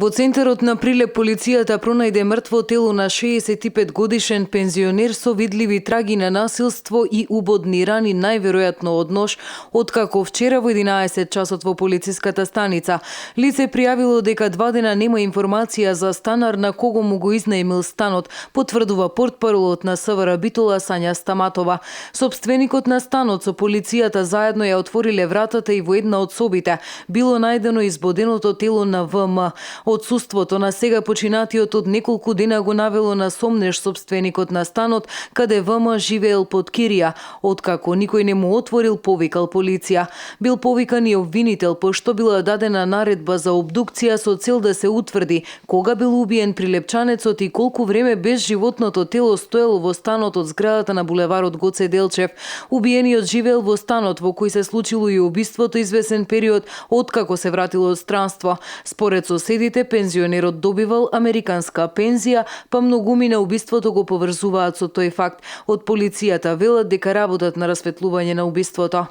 Во центарот на Прилеп полицијата пронајде мртво тело на 65 годишен пензионер со видливи траги на насилство и убодни рани, најверојатно од нож, откако вчера во 11 часот во полициската станица. Лице пријавило дека 2 дена нема информација за станар на кого му го изнаемил станот, потврдува портпаролот на СВР Битола Сања Стаматова. Сопственикот на станот со полицијата заедно ја отвориле вратата и во една од собите било најдено избоденото тело на ВМ. Отсуството на сега починатиот од неколку дена го навело на сомнеж сопственикот на станот, каде ВМ живеел под кирија. Откако никој не му отворил, повикал полиција. Бил повикан и обвинител, пошто била дадена наредба за обдукција со цел да се утврди кога бил убиен прилепчанецот и колку време без животното тело стоело во станот од зградата на булеварот Гоце Делчев. Убиениот живеел во станот во кој се случило и убиството извесен период откако се вратил од странство. Според соседите, пензионерот добивал американска пензија, па многуми на убиството го поврзуваат со тој факт. Од полицијата велат дека работат на расветлување на убиството.